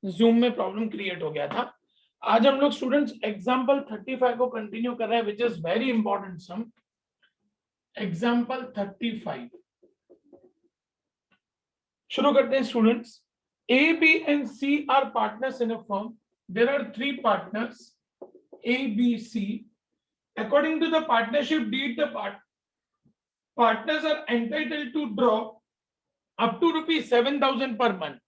Zoom में problem create हो गया था। आज हम लोग स्टूडेंट्स एग्जाम्पल 35 को कंटिन्यू कर रहे हैं, which is very important sum. Example 35 शुरू करते हैं students. A, B and C are partners in a firm. There are 3 partners A, B, C. According to the partnership deed, the partners are entitled to draw up to ₹7,000 per month.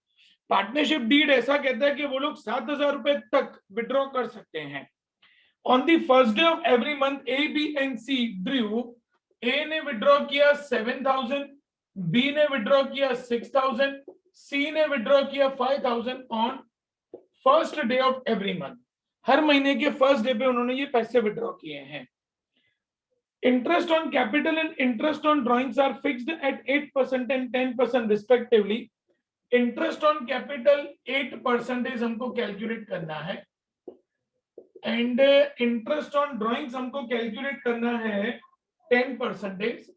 Partnership deed ऐसा कहता है कि वो लोग 7,000 रुपए तक withdraw कर सकते हैं। On the first day of every month A, B and C drew. A ने विड्रॉ किया 7,000, बी ने विड्रॉ किया 6,000, सी ने विड्रॉ किया 5,000 on first day of every month. हर महीने के फर्स्ट डे पे उन्होंने ये पैसे विड्रॉ किए हैं। Interest on capital and interest on drawings are fixed at 8% and 10% respectively. Interest on capital 8% हमको कैलकुलेट करना है एंड इंटरेस्ट ऑन ड्रॉइंग्स हमको कैलकुलेट करना है 10%।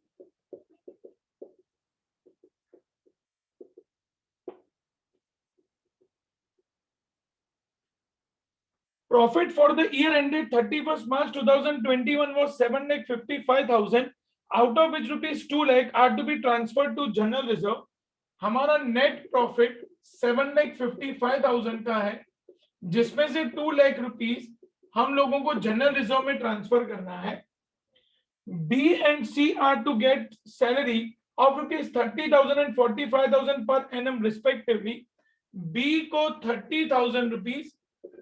Profit for the year ended 31st March 2021 was 7,55,000, out of which rupees 2 lakh are to be transferred to general reserve। हमारा net profit 7,55,000 का है, जिसमें से 2 लाख रुपीस हम लोगों को जनरल रिजर्व में ट्रांसफर करना है। B and C are to get salary of ₹30,000 and 45,000 per annum respectively. B को 30,000 रुपीज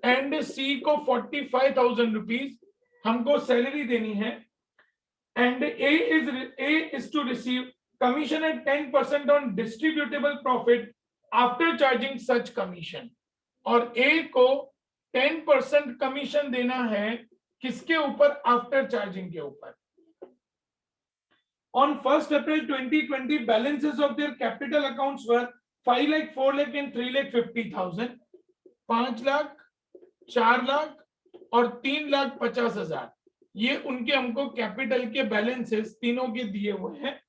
एंड सी को 45,000 रुपीज हमको सैलरी देनी है। And A is to receive commission at 10% on distributable profit after charging such commission। और A को 10% commission देना है किसके ऊपर? आफ्टर चार्जिंग के ऊपर। On 1st April 2020 balances of their capital accounts were 5 lakh, 4 lakh and 3,50,000। 5 lakh, 4 lakh और 3,50,000 ये उनके हमको कैपिटल के बैलेंसेस तीनों के दिए हुए हैं।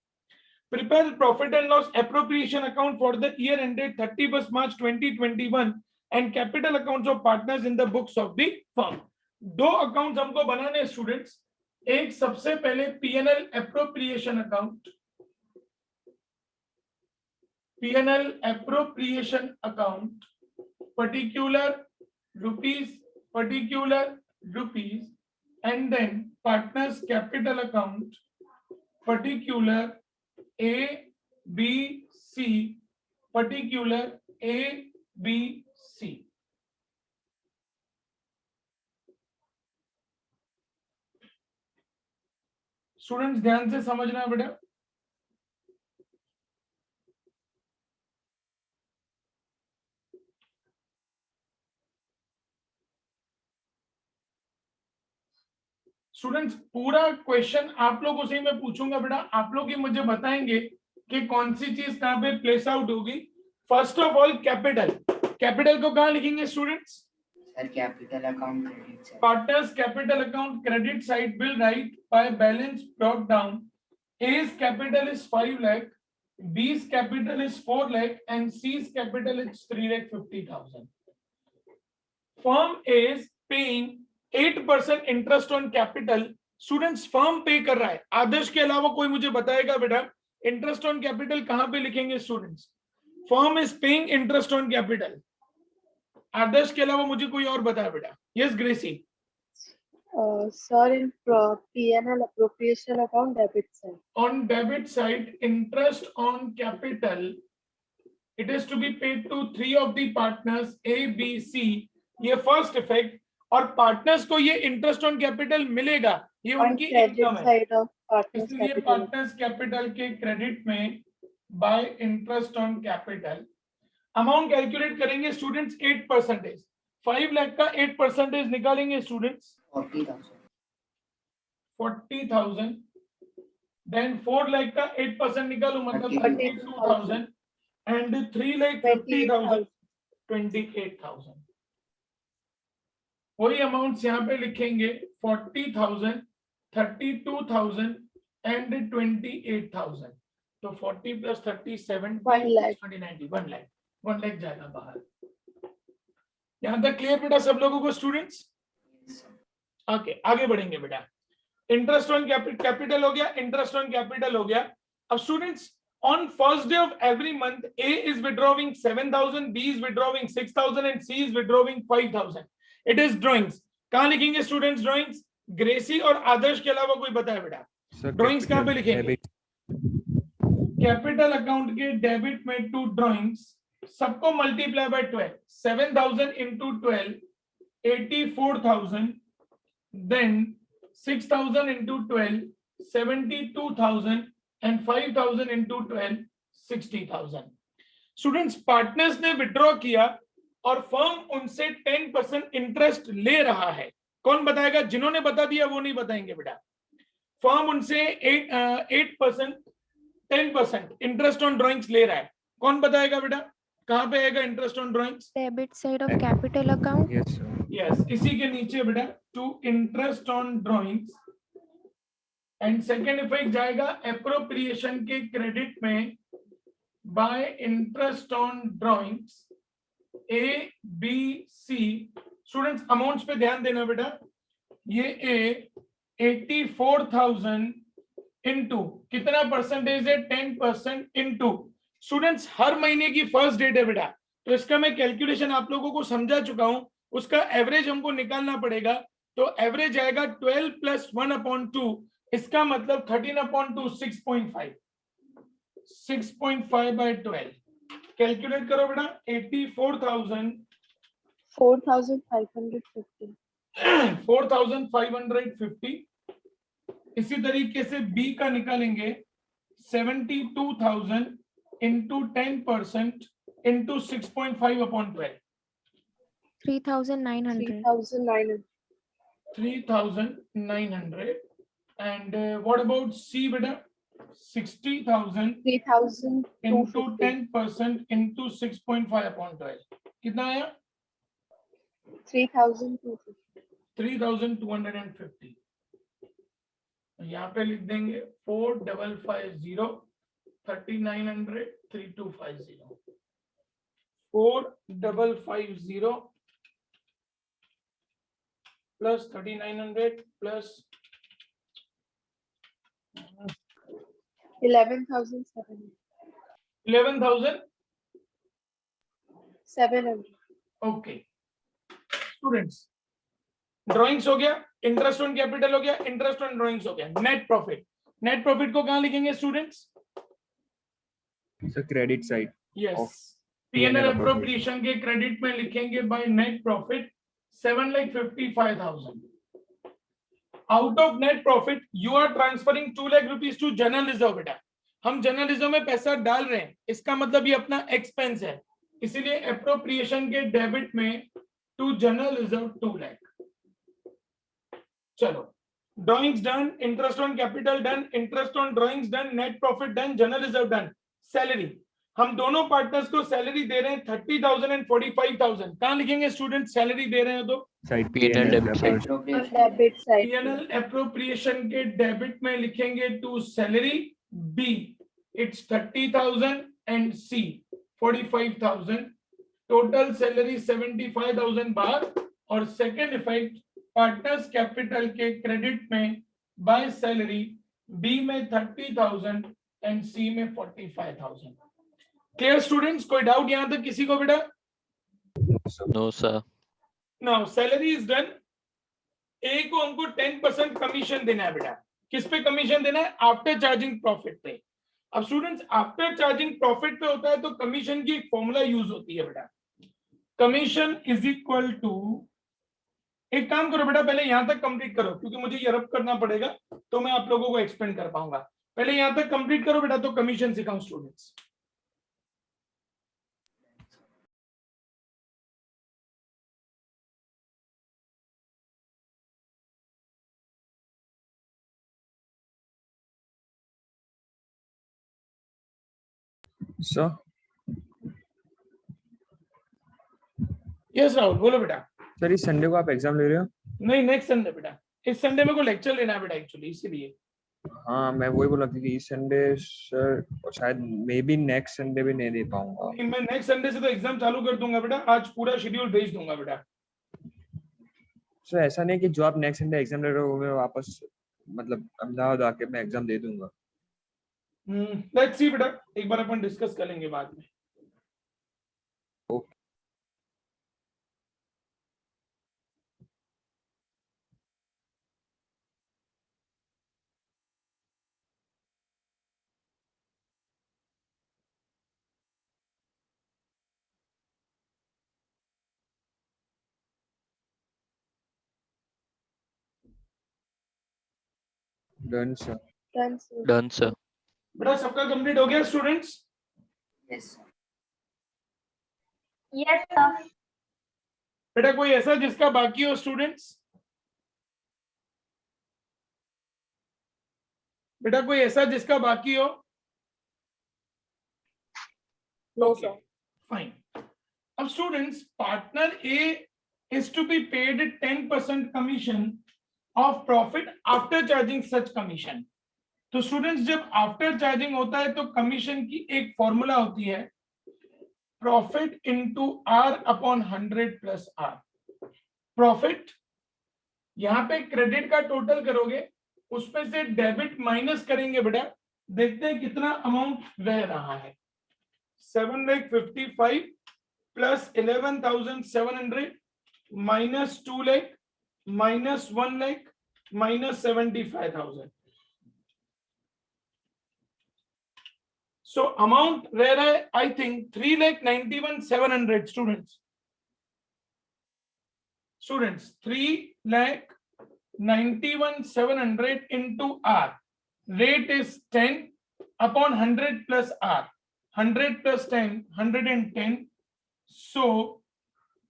Prepare profit and loss appropriation account for the year ended 31st March 2021 and capital accounts of partners in the books of the firm। दो अकाउंट्स हमको बनाने स्टूडेंट्स। एक सबसे पहले P&L appropriation account, P&L appropriation account particular rupees and then partners capital account particular A, B, C, particular A, B, C। Students ध्यान से समझना बेटा। स्टूडेंट्स पूरा क्वेश्चन आप लोगों से मैं पूछूंगा बेटा, आप लोग ही मुझे बताएंगे कि कौन सी चीज कहां पे प्लेस आउट होगी। First of all capital, capital को कहां लिखेंगे students? Sir capital account credit side. Partners capital account credit side will write by balance brought down. A's capital is 5 lakh, B's capital is 4 lakh and C's capital is 3,50,000। Firm is paying 8% interest on capital. Students firm पे कर रहा है, आदर्श के अलावा कोई मुझे बताएगा बेटा इंटरेस्ट ऑन कैपिटल कहां पे लिखेंगे students? Firm is paying interest on capital. Adarsh के अलावा मुझे कोई और बताया बेटा। Yes Gracy. Sir, in P&L appropriation account debit side. On debit side, interest on capital, it is to be paid to 3 of the partners A, B, C। ये first effect. और partners को ये इंटरेस्ट ऑन कैपिटल मिलेगा, ये उनकी income है, इसलिए partners capital के क्रेडिट में by interest on capital. Amount calculate करेंगे स्टूडेंट्स 8%। 5 लाख का 8% निकालेंगे स्टूडेंट्स 40,000। देन 4 लाख का 8% निकालो मतलब 32,000 एंड 3,50,000 28,000। वही अमाउंट्स यहाँ पे लिखेंगे 40,000, 32,000 एंड 28,000। तो 40 प्लस 30 70 1 लाख जाएगा बाहर। यहां तक क्लियर बेटा सब लोगों को स्टूडेंट्स? Yes, sir. ओके आगे बढ़ेंगे बेटा। इंटरेस्ट ऑन कैपिटल हो गया, इंटरेस्ट ऑन कैपिटल हो गया। अब students on first day of every month A is withdrawing 7,000, B is withdrawing 6,000 and C is withdrawing 5,000. It is drawings. कहां लिखेंगे स्टूडेंट्स ड्राइंग्स? ग्रेसी और आदर्श के अलावा कोई बताए बेटा ड्राइंग्स कहां पे लिखेंगे? कैपिटल अकाउंट के डेबिट में टू ड्राइंग्स, सबको multiply by 12, 7,000 into 12 84,000, then 6,000 into 12 72,000 and 5,000 into 12 60,000. Students partners ने विड्रॉ किया और फर्म उनसे 10% इंटरेस्ट ले रहा है। कौन बताएगा? जिन्होंने बता दिया वो नहीं बताएंगे बेटा। फर्म उनसे 8% 10% इंटरेस्ट ऑन ड्राइंग्स ले रहा है। कौन बताएगा बेटा? कहां पे आएगा interest on drawings? Debit side of capital account. Yes, sir. Yes, इसी के नीचे बेटा to interest on drawings and second effect जाएगा एप्रोप्रिएशन के क्रेडिट में by interest on drawings A B C. Students amounts पे ध्यान देना बेटा। ये ए 84,000 इनटू कितना परसेंटेज है? 10% इनटू स्टूडेंट्स हर महीने की फर्स्ट डेट है बेटा, तो इसका मैं कैलकुलेशन आप लोगों को समझा चुका हूं। उसका एवरेज हमको निकालना पड़ेगा, तो एवरेज आएगा 12 + 1/2। इसका मतलब 13/2 6.5 by 12। कैलकुलेट करो बेटा। 84,000 4,550. 4,550। इसी तरीके से बी का निकालेंगे 72,000 into 10% into 6.5/12 3,900. 3,900. 3,900 and what about C beta? 60,000 into 3,250. 10% into 6.5/12 कितना आया? 3,250. 3,250। यहाँ पे लिख देंगे 4,550 3,900 3,250 4,550 plus 3,900 plus 11,700. 11,700। Okay students, drawings हो गया, इंटरेस्ट ऑन कैपिटल हो गया, इंटरेस्ट ऑन ड्राइंग्स हो गया। नेट प्रॉफिट, नेट प्रॉफिट को कहां लिखेंगे students? So credit side. Yes, PNL appropriation के क्रेडिट में लिखेंगे by net profit 7,55,000। Out of net profit you are transferring 2 lakh rupees to general reserve बेटा। हम जनरल रिजर्व में पैसा डाल रहे हैं, इसका मतलब ये अपना एक्सपेंस है, इसीलिए अप्रोप्रिएशन के डेबिट में टू जनरल रिजर्व 2 लाख। चलो, drawings done, interest on capital done, interest on drawings done, net profit done, general reserve done. Salary, हम दोनों पार्टनर्स को सैलरी दे रहे हैं 30,000 and 45,000। कहां लिखेंगे स्टूडेंट सैलरी दे रहे हैं तो? Side P&L debit side. Appropriation. Debit side. PNL appropriation के डेबिट में लिखेंगे to salary, B it's 30,000 and C 45,000। Total salary 75,000 बार। और सेकेंड इफेक्ट पार्टनर्स कैपिटल के क्रेडिट में बाय सैलरी, बी में 30,000 एंड सी में 45,000। Clear students? कोई डाउट यहां तक किसी को बेटा? No, sir. Now salary is done. A को हमको 10% कमीशन देना है बेटा। किस पे कमीशन देना है? आफ्टर चार्जिंग प्रॉफिट पे। अब स्टूडेंट्स आफ्टर चार्जिंग प्रॉफिट पे होता है तो कमीशन की एक फॉर्मूला यूज होती है बेटा। कमीशन इज इक्वल टू, एक काम करो बेटा, पहले यहां तक कंप्लीट करो क्योंकि मुझे ये रब करना पड़ेगा तो मैं आप लोगों को एक्सप्लेन कर पाऊंगा। पहले यहां तक कंप्लीट करो बेटा तो कमीशन सिखाऊं स्टूडेंट्स। So यस राहुल बोलो बेटा। सर इस संडे को आप एग्जाम ले रहे हो? नहीं, नेक्स्ट संडे बेटा। इस संडे में को लेक्चर लेना है बेटा एक्चुअली, इसीलिए हाँ मैं वही बोला क्योंकि इस संडे सर शायद मे बी नेक्स्ट संडे भी नहीं दे पाऊंगा। मैं नेक्स्ट संडे से तो एग्जाम चालू कर दूंगा बेटा, आज पूरा शेड्यूल भेज दूंगा बेटा। सर ऐसा नहीं कि जो आप नेक्स्ट संडे एग्जाम ले रहे हो मैं वापस मतलब अहमदाबाद आके मैं एग्जाम दे दूंगा। लेट्स सी बेटा, एक बार अपन डिस्कस करेंगे बाद में। Okay done sir. Done, sir. Done, sir. बेटा सबका कंप्लीट हो गया students? Yes, sir. Yes, sir. बेटा कोई ऐसा जिसका बाकी हो स्टूडेंट्स? बेटा कोई ऐसा जिसका बाकी हो? No, Okay, sir. fine. अब students, partner A is to be paid 10% commission of profit after charging such commission. तो स्टूडेंट्स जब आफ्टर चार्जिंग होता है तो कमीशन की एक फॉर्मूला होती है, profit into R upon 100 plus R. Profit यहां पे क्रेडिट का टोटल करोगे, उसमें से डेबिट माइनस करेंगे बेटा, देखते हैं कितना अमाउंट रह रहा है। 7,55,000 plus 11,700 minus 2 lakh minus 1 lakh minus 75,000। So amount rare है I think 3,91,700 students. Students 3,91,700 into R. Rate is 10 upon 100 plus R. 100 plus 10, 110. So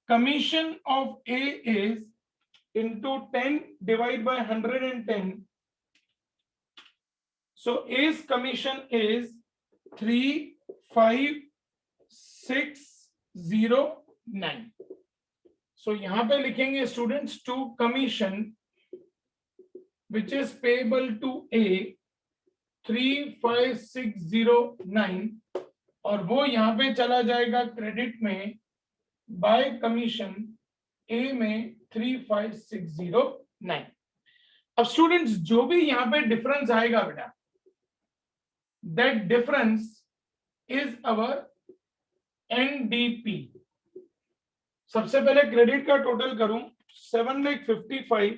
commission of A is into 10 divided by 110. So A's commission is 3,5,609. So यहाँ पे लिखेंगे students to commission which is payable to A 3,5,609 और वो यहाँ पे चला जाएगा credit में बाय कमीशन ए में 3,5,609। अब स्टूडेंट्स जो भी यहाँ पे डिफरेंस आएगा बेटा, that difference is our NDP. सबसे पहले क्रेडिट का टोटल करूं, 7,55,000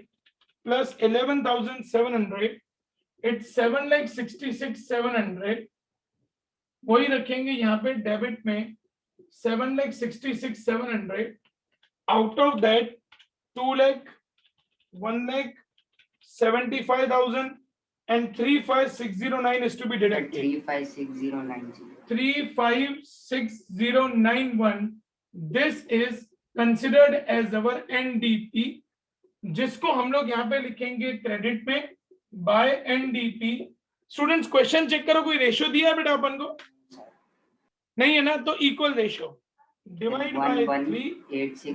प्लस 11,700, इट्स 7,66,700। वही रखेंगे यहाँ पे डेबिट में 7,66,700। Out of that 2 lakh 1,75,000 and 3,5,609 is to be deducted. 3,5,6,090. 3,5,6,091. This is considered as our NDP, जिसको हम लोग यहाँ पे लिखेंगे क्रेडिट में by NDP। Students question check करो, कोई रेशियो दिया है बेटा अपन को? नहीं है ना, तो इक्वल रेशियो डिवाइड बाय 3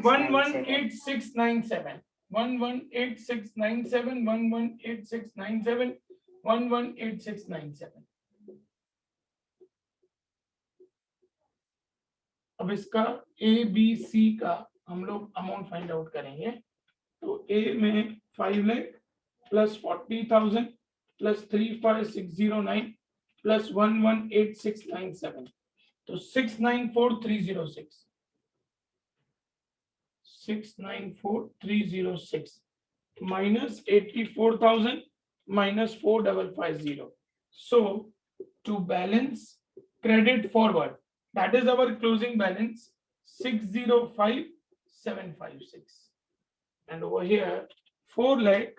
118697 118697 118697 118697। अब इसका ए बी सी का हम लोग अमाउंट फाइंड आउट करेंगे। तो ए में 5 लाख प्लस 40,000 प्लस 3,5,609 प्लस 118697, तो 694,306 694,306 minus 84,000 minus 4,550. So to balance credit forward, that is our closing balance 605,756, and over here 4 lakh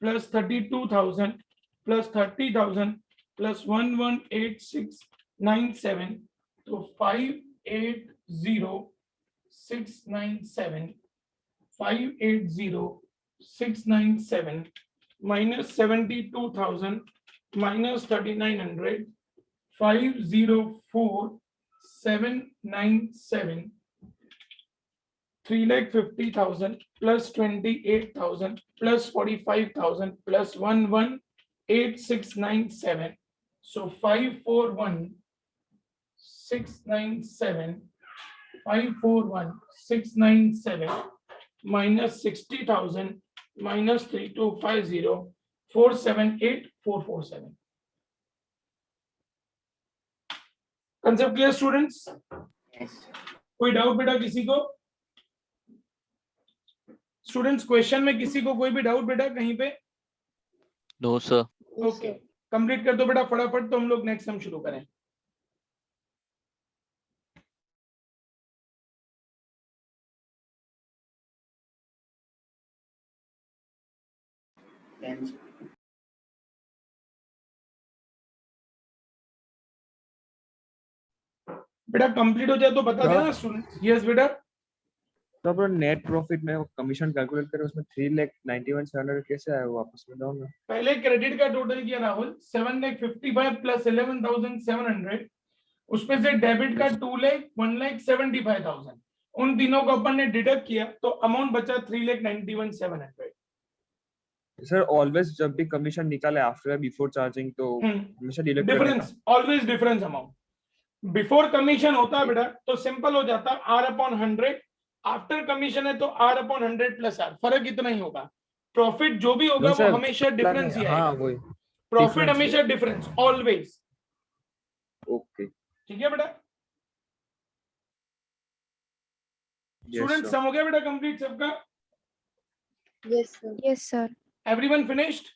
plus 32,000 plus 30,000 plus 118697, so 580,697 580,697 minus 72,000 minus 3,900 504,797 3,50,000 plus 28,000 plus 45,000 plus 118697 8697. So 541697, 541697 minus 60,000 minus 3250, 478447. Concept clear students? Yes. कोई doubt बेटा किसी को? Students question में किसी को कोई भी doubt बेटा कहीं पे? No, sir. ओके, कंप्लीट कर दो बेटा फटाफट, तो हम लोग नेक्स्ट हम शुरू करें. Then बेटा कंप्लीट हो जाए तो बता देना स्टूडेंट्स. यस बेटा. तो अपना नेट प्रॉफिट में कमीशन कैलकुलेट करें, उसमें 3,91,700 कैसे आया वो वापस में डाउन? पहले क्रेडिट का टोटल किया राहुल 7,55,000 प्लस 11,700. उसमें से डेबिट का 2,01,75,000. उन तीनों को अपन ने डिडक्ट किया तो अमाउंट बचा 3,91,700. सर ऑलवेज जब भी कमीशन निकाले आफ्टर बिफोर चार्जिंग तो हमेशा डिडक्ट करने का? Difference, always difference amount. Before commission होता है बेटा तो सिंपल हो जाता है R/100. आफ्टर कमीशन है तो R/100 प्लस R. फर्क इतना ही होगा. प्रॉफिट जो भी होगा वो हमेशा डिफरेंस ही हाँ आएगा. वही प्रॉफिट difference हमेशा डिफरेंस ऑलवेज. ओके. ठीक है बेटा. यस स्टूडेंट सम हो गया बेटा कंप्लीट सबका? Yes, sir. Yes, sir. Everyone finished?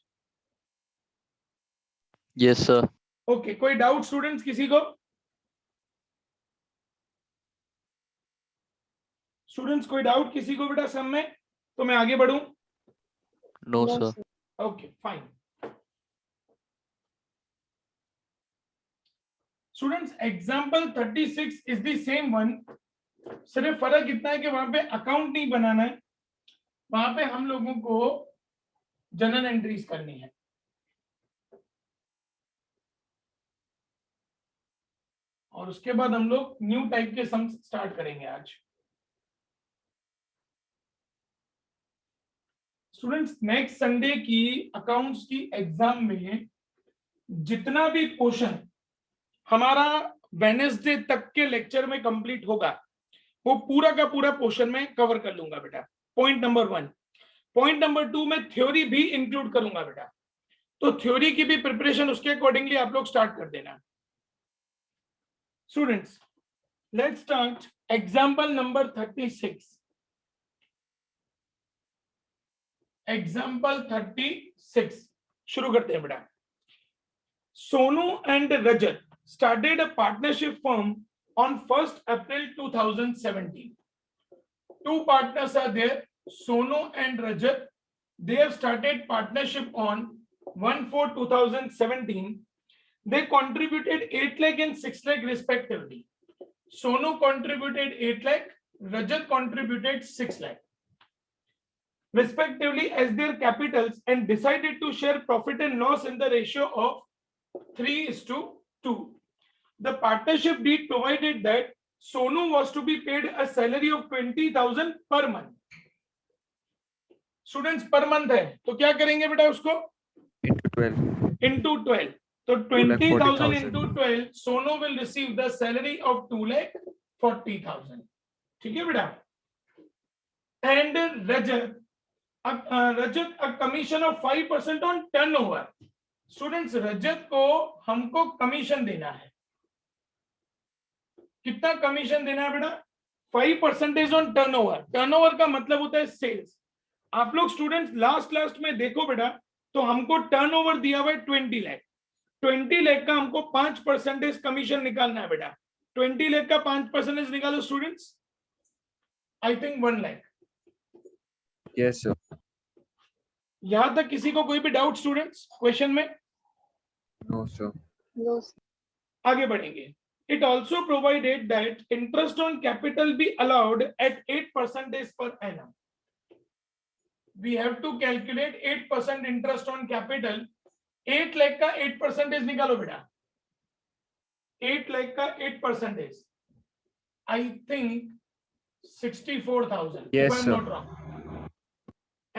Yes, sir. Okay, कोई डाउट स्टूडेंट्स किसी को? स्टूडेंट्स कोई डाउट किसी को बेटा सम में? तो मैं आगे बढ़ूं? No, No, sir. sir. Okay fine. Students example 36 is the same one. सिर्फ फर्क इतना है कि वहां पे अकाउंट नहीं बनाना है, वहां पे हम लोगों को जनरल एंट्रीज करनी है. और उसके बाद हम लोग न्यू टाइप के सम स्टार्ट करेंगे आज. स्टूडेंट्स नेक्स्ट संडे की अकाउंट्स की एग्जाम में जितना भी पोर्शन हमारा वेडनेसडे तक के लेक्चर में कंप्लीट होगा वो पूरा का पूरा पोर्शन में कवर कर लूंगा बेटा. Point number 1. पॉइंट नंबर 2 में थ्योरी भी इंक्लूड करूंगा बेटा. तो थ्योरी की भी प्रिपरेशन उसके अकॉर्डिंगली आप लोग स्टार्ट कर देना. Students let's start example number 36. Example 36 शुरू करते हैं बेटा. Sonu and Rajat started a partnership firm on 1st April 2017. Two partners are there, Sonu and Rajat. They have started partnership on 1/4/2017. They contributed 8 lakh and 6 lakh respectively. Sonu contributed 8 lakh, Rajat contributed 6 lakh. Respectively as their capitals, and decided to share profit and loss in the ratio of 3:2. The partnership deed provided that Sonu was to be paid a salary of 20,000 per month. Students per month है तो क्या करेंगे बेटा उसको? Into 12. तो 20,000 into 12, Sonu will receive the salary of 2,40,000. ठीक है बेटा? And Rajat a commission of 5% on turnover. Students रजत को हमको कमीशन देना है. कितना कमीशन देना है बेटा? 5% ऑन टर्नओवर. टर्नओवर का मतलब होता है सेल्स. आप लोग स्टूडेंट्स लास्ट में देखो बेटा तो हमको टर्नओवर दिया हुआ है 20 लाख. 20 लाख का हमको 5% कमीशन निकालना है बेटा. 20 लाख का 5% निकालो students. I think 1 lakh. Yes sir. यहां तक किसी को कोई भी डाउट स्टूडेंट्स क्वेश्चन में? No sir. No, sir. आगे बढ़ेंगे. It also provided that interest on capital be allowed at 8% per annum. We have to calculate 8% interest on capital. 8 lakh का 8% निकालो बेटा. 8 lakh का 8%. I think 64,000. Yes, if I'm sir. not wrong.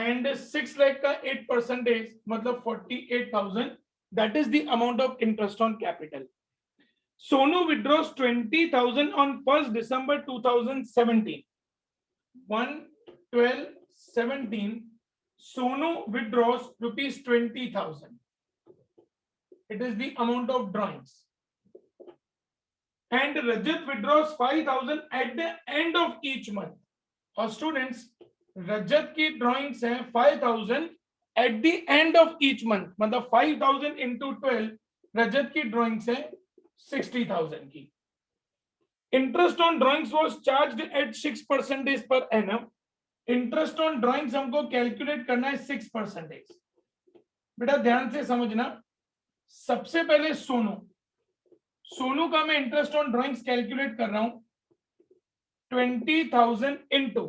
and 6 lakh का 8% मतलब 48,000. That is the amount of interest on capital. Sonu withdraws 20,000 on 1st December 2017. 1/12/17. Sonu withdraws rupees 20,000. It is the amount of drawings. And Rajat withdraws 5,000 at the end of each month. और students, रजत की drawings हैं 5,000 at the end of each month. मतलब 5,000 into 12 रजत की drawings हैं 60,000 की. Interest on drawings was charged at 6% per annum. Interest on drawings हमको calculate करना है 6%. बेटा ध्यान से समझना, सबसे पहले सोनू का मैं इंटरेस्ट ऑन ड्राइंग्स कैलकुलेट कर रहा हूं 20,000 इंटू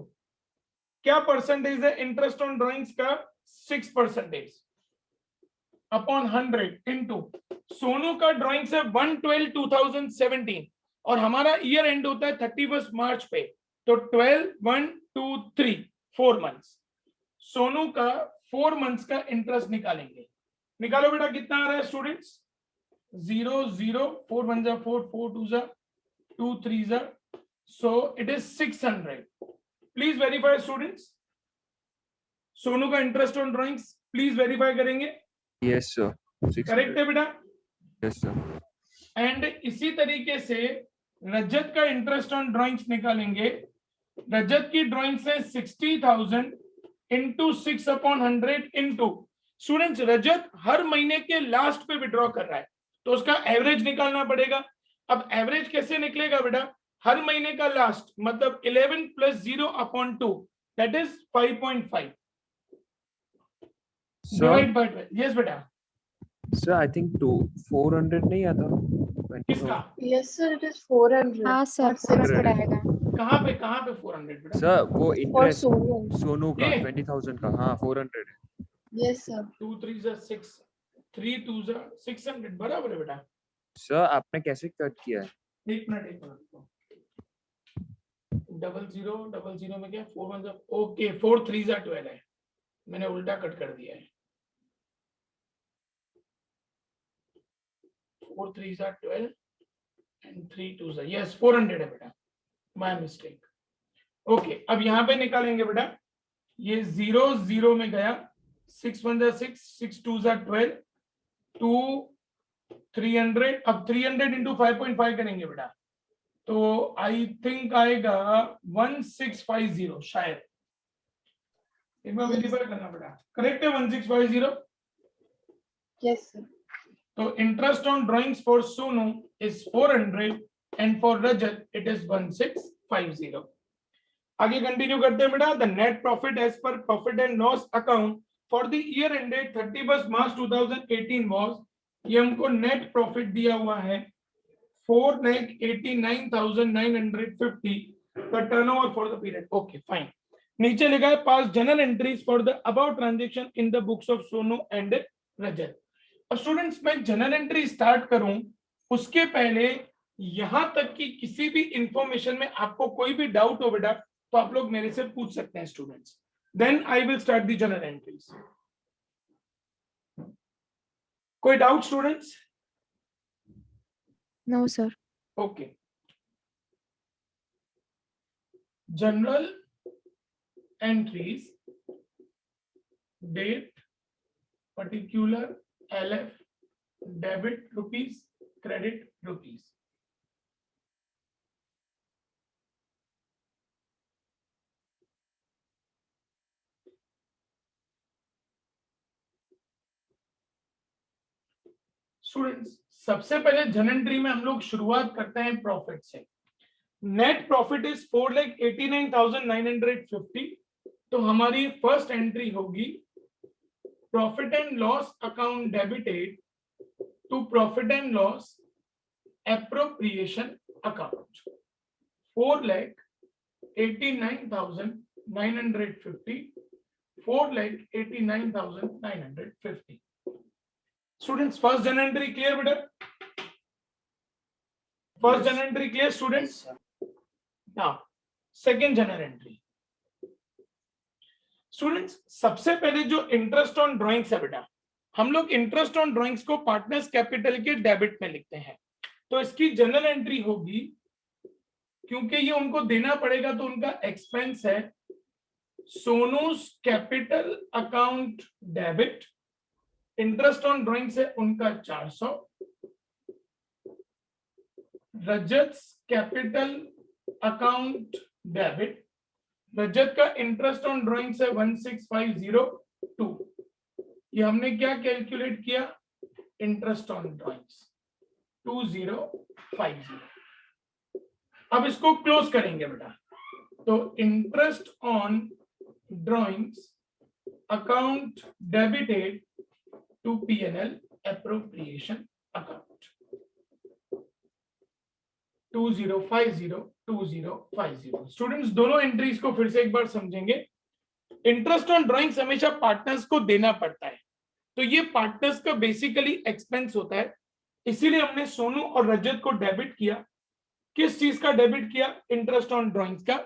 क्या परसेंटेज है इंटरेस्ट ऑन ड्राइंग्स का 6% अपॉन 100 इंटू सोनू का ड्राइंग्स है 1/12/2017 और हमारा ईयर एंड होता है 31 मार्च पे, तो 12, 1, 2, 3 4 मंथ्स. सोनू का 4 मंथ्स का इंटरेस्ट निकालेंगे. निकालो बेटा कितना आ रहा है स्टूडेंट्स. 0 0 4 1 जा 4 4 2 जा 2 3 जा, so it is 600. Please verify students. Sonu का interest on drawings please verify करेंगे. Yes sir. करेक्ट है बेटा. Yes sir. एंड इसी तरीके से रजत का इंटरेस्ट ऑन ड्राइंग्स निकालेंगे. रजत की ड्राइंग्स है 60,000 इंटू 6/100 इंटू स्टूडेंट्स रजत हर महीने के लास्ट पे विड्रॉ कर रहा है तो उसका एवरेज निकालना पड़ेगा. अब एवरेज कैसे निकलेगा बेटा, हर महीने का लास्ट मतलब 11 + 0/2 that is 5.5 divide by 12. Yes बेटा. Sir, I think 400 नहीं आता. किसका? Yes, sir, it is 400. हाँ सर Not 400 600. आएगा. कहाँ पे 400 बेटा? Sir, वो For इंटरेस्ट Sonu. सोनू का ये? 20,000 का. हाँ 400 है. Yes, sir. 2 3 जा 6 3 2 जा 600 बराबर है बेटा. Sir, आपने कैसे कट किया है? एक मिनट 0000 में क्या 4 1 जा ओके 4 3 जा 12 है. मैंने उल्टा कट कर दिया है. 4 3 जा 12 एंड 3 2 जा यस 400 है बेटा. My mistake. ओके अब यहाँ पे निकालेंगे बेटा. ये 0 0 में गया 6 1 जा 6 6 2 जा 12 2 300. अब 300 इंटू 5.5 करेंगे बेटा तो आई थिंक आएगा 1650 शायद. एक बार वेरीफाई करना बेटा. करेक्ट है 1650. Yes, sir. तो interest on drawings for Sonu is 400 and for Rajat it is 1650. आगे कंटिन्यू करते हैं बेटा. The net profit as per profit and loss account for the year ended 31 March 2018 was, ये हमको नेट प्रॉफिट दिया हुआ है 4,89,950 the turnover for the period. Okay fine. नीचे लिखा है pass general entries for the about transaction in the books of Sonu and रजत. अब students मैं जनरल एंट्री स्टार्ट करूं उसके पहले यहां तक कि किसी भी इंफॉर्मेशन में आपको कोई भी डाउट हो बेटा तो आप लोग मेरे से पूछ सकते हैं students. Then I will start the general entries. कोई doubt students? No sir. Okay. General entries date particular LF debit rupees credit rupees. Students सबसे पहले जनरल एंट्री में हम लोग शुरुआत करते हैं प्रॉफिट से. Net profit is 4,89,950. तो हमारी फर्स्ट एंट्री होगी profit and loss account debited to profit and loss appropriation account 4,89,950 4,89,950. Students first general entry clear बेटा? First general entry clear students? Yes, sir. Now, second general entry. Students सबसे पहले जो interest on drawings है बेटा, हम लोग interest on drawings को partners capital के डेबिट में लिखते हैं। तो इसकी जनरल एंट्री होगी, क्योंकि ये उनको देना पड़ेगा तो उनका एक्सपेंस है, Sonu's capital account debit, interest on drawings है उनका 400, Rajat capital account debit, Rajat का इंटरेस्ट ऑन ड्राइंग्स है 16502। ये हमने क्या कैलकुलेट किया, इंटरेस्ट ऑन ड्राइंग्स 2050। अब इसको क्लोज करेंगे बेटा, तो interest on drawings account debited to P&L appropriation account 2050। Students दोनों एंट्रीज को फिर से एक बार समझेंगे। इंटरेस्ट ऑन ड्राइंग्स हमेशा पार्टनर्स को देना पड़ता है, तो ये पार्टनर्स का बेसिकली एक्सपेंस होता है, इसीलिए हमने सोनू और रजत को डेबिट किया। किस चीज का डेबिट किया, इंटरेस्ट ऑन ड्राइंग्स का।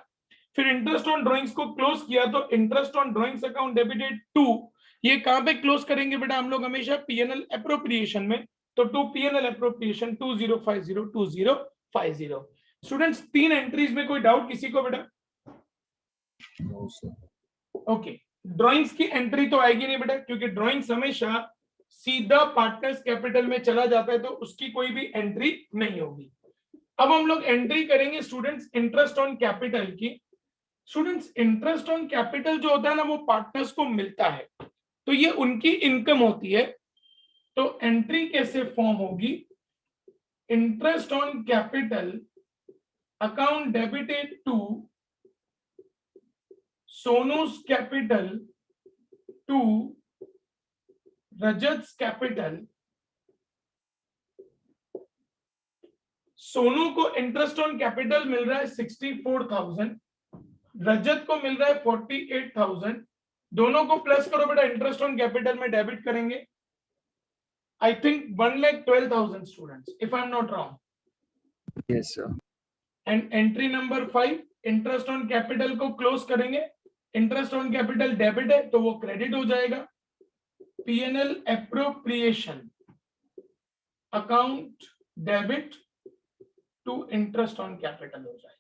फिर इंटरेस्ट ऑन ड्राइंग्स को क्लोज किया, तो interest on drawings account debited to, ये कहां पे क्लोज करेंगे बेटा हम लोग, हमेशा P&L एप्रोप्रिएशन में, तो टू P&L एप्रोप्रिएशन 2050। स्टूडेंट्स तीन एंट्रीज में कोई डाउट किसी को बेटा? No sir. ओके, ड्राइंग्स की एंट्री तो आएगी नहीं बेटा, क्योंकि ड्राइंग्स हमेशा सीधा पार्टनर्स कैपिटल में चला जाता है, तो उसकी कोई भी एंट्री नहीं होगी। अब हम लोग एंट्री करेंगे स्टूडेंट्स इंटरेस्ट ऑन कैपिटल की। स्टूडेंट्स इंटरेस्ट ऑन कैपिटल जो होता है ना, वो पार्टनर्स को मिलता है, तो ये उनकी इनकम होती है। तो एंट्री कैसे फॉर्म होगी, interest on capital account debited to Sonu's capital to Rajat capital. Sonu को इंटरेस्ट ऑन कैपिटल मिल रहा है 64,000, रजत को मिल रहा है 48,000। दोनों को प्लस करो बेटा, इंटरेस्ट ऑन कैपिटल में डेबिट करेंगे, I think 1,12,000 students, if I am not wrong. Yes sir. And entry number 5, interest on capital को क्लोज करेंगे, इंटरेस्ट ऑन कैपिटल डेबिट है तो वो क्रेडिट हो जाएगा, P&L appropriation account debit to interest on capital हो जाएगा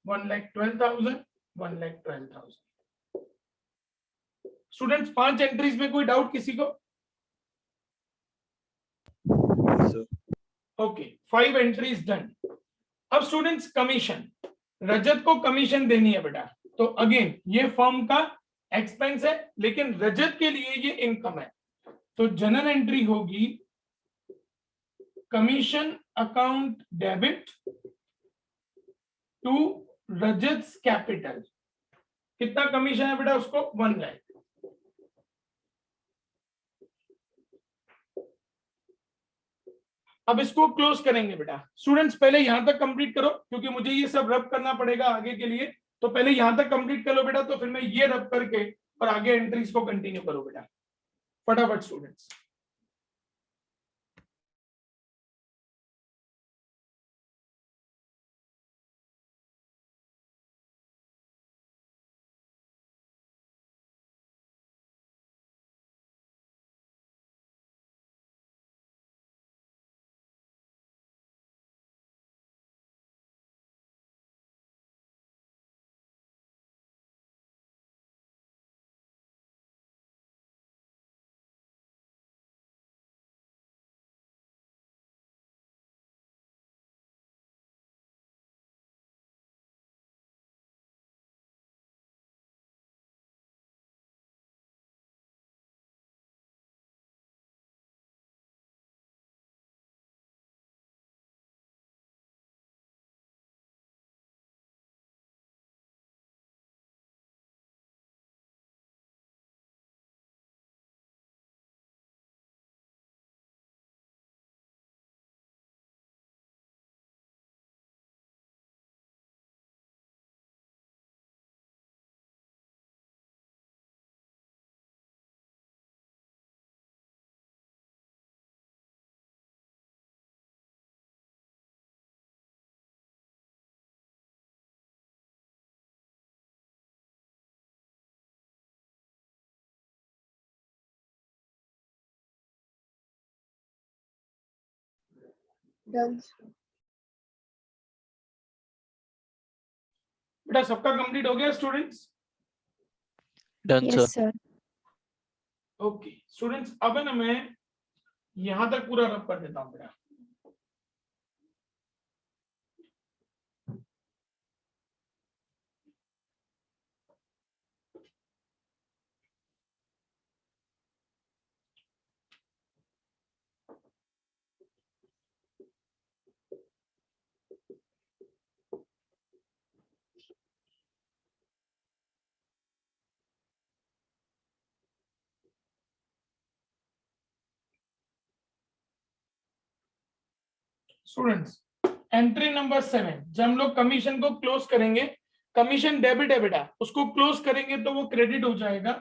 1,12,000, 1,12,000। स्टूडेंट्स 5 एंट्रीज में कोई डाउट किसी को? Sir okay, 5 entries done. अब स्टूडेंट्स कमीशन, रजत को कमीशन देनी है बेटा, तो अगेन ये फर्म का एक्सपेंस है, लेकिन रजत के लिए ये इनकम है, तो जनरल एंट्री होगी commission account debit to Rajat capital. कितना कमीशन है बेटा उसको, 1 लाख। अब इसको क्लोज करेंगे बेटा। स्टूडेंट्स पहले यहां तक कंप्लीट करो, क्योंकि मुझे ये सब रब करना पड़ेगा आगे के लिए, तो पहले यहां तक कंप्लीट कर लो बेटा, तो फिर मैं ये रब करके और आगे एंट्रीज को कंटिन्यू करो बेटा, फटाफट स्टूडेंट्स। Done, sir. बेटा सबका कंप्लीट हो गया students? Done, sir. Yes, sir. Okay students, अब है ना मैं यहां तक पूरा रब कर देता हूं बेटा। स्टूडेंट्स, एंट्री नंबर 7, जब हम लोग कमीशन को क्लोज करेंगे, कमीशन डेबिट है बेटा, उसको क्लोज करेंगे तो वो क्रेडिट हो जाएगा।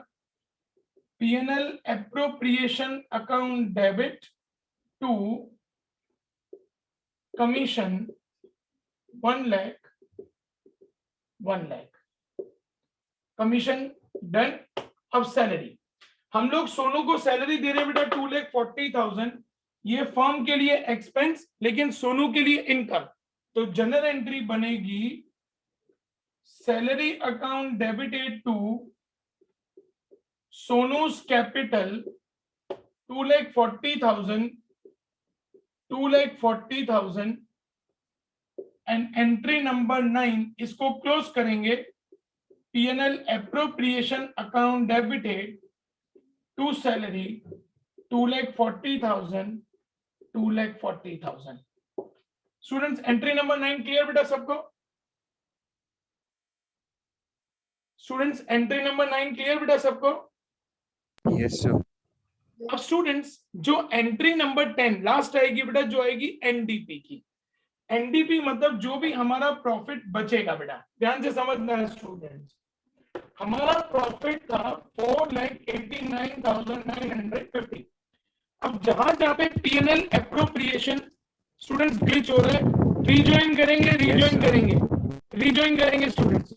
P&L appropriation account debit to commission 1 lakh, 1 lakh commission done. अब सैलरी, हम लोग सोनू को सैलरी दे रहे हैं बेटा 2,40,000, ये फर्म के लिए एक्सपेंस लेकिन सोनू के लिए इनकम, तो जनरल एंट्री बनेगी salary account debited to Sonu's capital 2,40,000, 2,40,000 and entry number 9 इसको क्लोज करेंगे। P&L appropriation account debited to salary 2,40,000, 2,40,000। Students entry number 9 clear बेटा सबको? स्टूडेंट्स एंट्री नंबर 9 क्लियर बेटा सबको? Yes sir. अब स्टूडेंट्स जो एंट्री नंबर 10 लास्ट आएगी बेटा, जो आएगी एनडीपी की। एनडीपी मतलब जो भी हमारा प्रॉफिट बचेगा बेटा, ध्यान से समझना है स्टूडेंट्स। हमारा प्रॉफिट था 4,89,950। अब जहां पे P&L एप्रोप्रिएशन, स्टूडेंट्स ग्लिच हो रहा है, रिजॉइन करेंगे, रिजॉइन करेंगे, रिजॉइन करेंगे स्टूडेंट्स।